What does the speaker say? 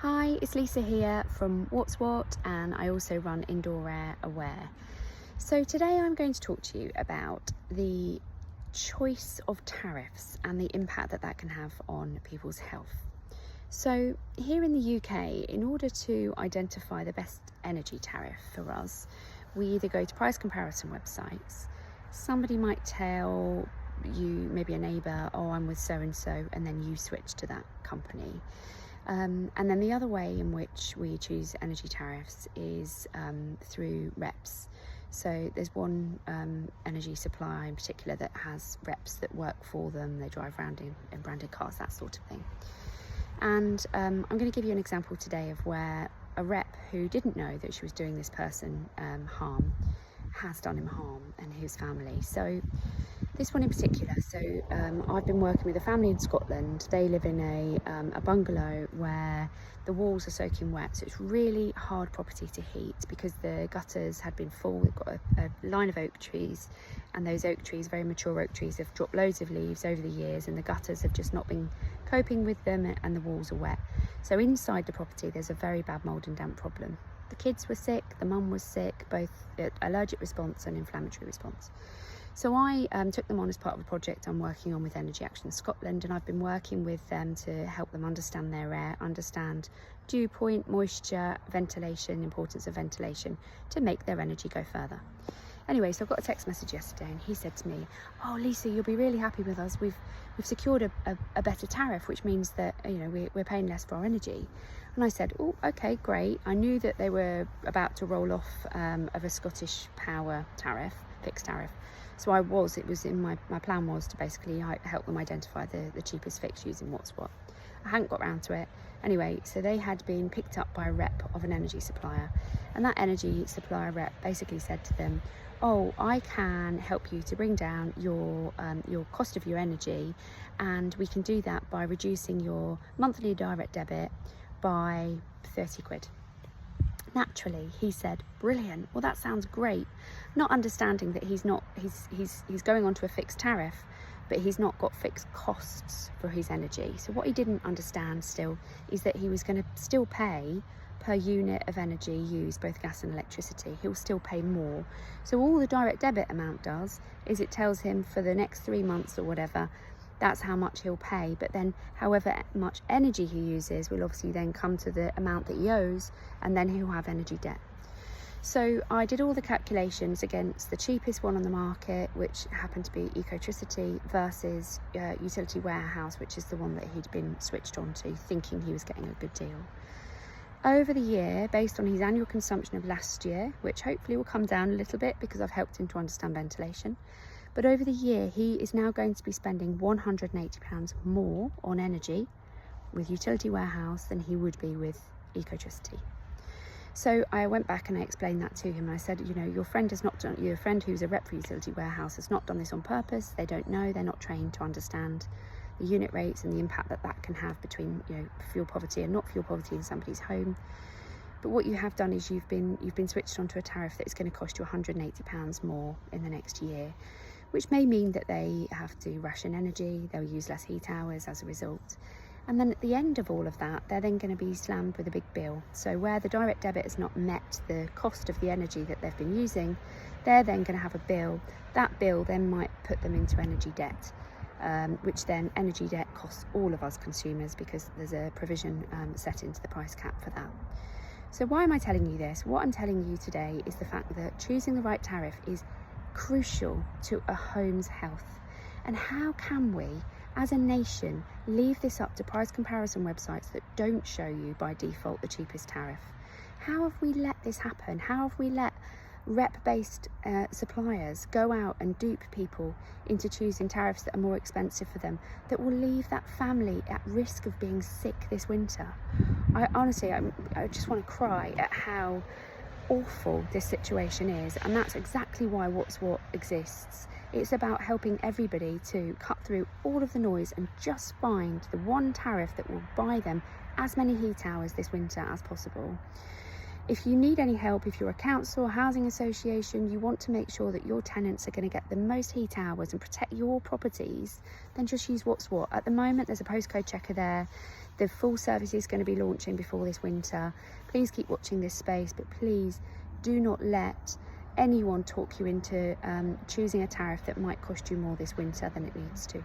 Hi, it's Lisa here from What's What, and I also run Indoor Air Aware. So today I'm going to talk to you about the choice of tariffs and the impact that can have on people's health. So here in the UK, in order to identify the best energy tariff for us, we either go to price comparison websites. Somebody might tell you, maybe a neighbour, oh, I'm with so-and-so, and then you switch to that company. And then the other way in which we choose energy tariffs is through reps. So there's one energy supplier in particular that has reps that work for them. They drive around in branded cars, that sort of thing. And I'm going to give you an example today of where a rep who didn't know that she was doing this person harm has done him harm and his family. So this one in particular, I've been working with a family in Scotland. They live in a bungalow where the walls are soaking wet, so it's really hard property to heat because the gutters had been full. We've got a line of oak trees, and those oak trees, very mature oak trees, have dropped loads of leaves over the years, and the gutters have just not been coping with them, and the walls are wet. So inside the property there's a very bad mould and damp problem. The kids were sick, the mum was sick, both allergic response and inflammatory response. So I took them on as part of a project I'm working on with Energy Action Scotland, and I've been working with them to help them understand their air, understand dew point, moisture, ventilation, importance of ventilation, to make their energy go further. Anyway, so I got a text message yesterday, and he said to me, oh Lisa, you'll be really happy with us. We've secured a better tariff, which means that we're paying less for our energy. And I said, oh, okay, great. I knew that they were about to roll off of a Scottish Power tariff, fixed tariff. So my plan was to basically help them identify the cheapest fix using What's What. I hadn't got round to it. Anyway, so they had been picked up by a rep of an energy supplier, and that energy supplier rep basically said to them, oh, I can help you to bring down your cost of your energy, and we can do that by reducing your monthly direct debit by 30 quid. Naturally, he said, brilliant, well that sounds great, not understanding that he's going on to a fixed tariff, but he's not got fixed costs for his energy. So what he didn't understand still is that he was going to still pay per unit of energy used, both gas and electricity. He'll still pay more. So all the direct debit amount does is it tells him for the next 3 months or whatever, that's how much he'll pay. But then however much energy he uses will obviously then come to the amount that he owes, and then he'll have energy debt. So I did all the calculations against the cheapest one on the market, which happened to be Ecotricity, versus Utility Warehouse, which is the one that he'd been switched on to, thinking he was getting a good deal. Over the year, based on his annual consumption of last year, which hopefully will come down a little bit because I've helped him to understand ventilation, but over the year he is now going to be spending £180 more on energy with Utility Warehouse than he would be with Ecotricity. So I went back and I explained that to him, and I said, your friend who's a rep for Utility Warehouse has not done this on purpose. They don't know, they're not trained to understand the unit rates and the impact that can have between fuel poverty and not fuel poverty in somebody's home. But what you have done is you've been switched onto a tariff that is going to cost you £180 more in the next year, which may mean that they have to ration energy, they'll use less heat hours as a result. And then at the end of all of that, they're then going to be slammed with a big bill. So where the direct debit has not met the cost of the energy that they've been using, they're then going to have a bill. That bill then might put them into energy debt, which then energy debt costs all of us consumers, because there's a provision set into the price cap for that. So why am I telling you this? What I'm telling you today is the fact that choosing the right tariff is crucial to a home's health. And how can we, as a nation, leave this up to price comparison websites that don't show you by default the cheapest tariff? How have we let this happen? How have we let rep-based suppliers go out and dupe people into choosing tariffs that are more expensive for them, that will leave that family at risk of being sick this winter? I honestly just want to cry at how awful this situation is, and that's exactly why What's What exists. It's about helping everybody to cut through all of the noise and just find the one tariff that will buy them as many heat hours this winter as possible. If you need any help, if you're a council or housing association, you want to make sure that your tenants are going to get the most heat hours and protect your properties, then just use What's What. At the moment, there's a postcode checker there. The full service is going to be launching before this winter. Please keep watching this space, but please do not let anyone talk you into choosing a tariff that might cost you more this winter than it needs to.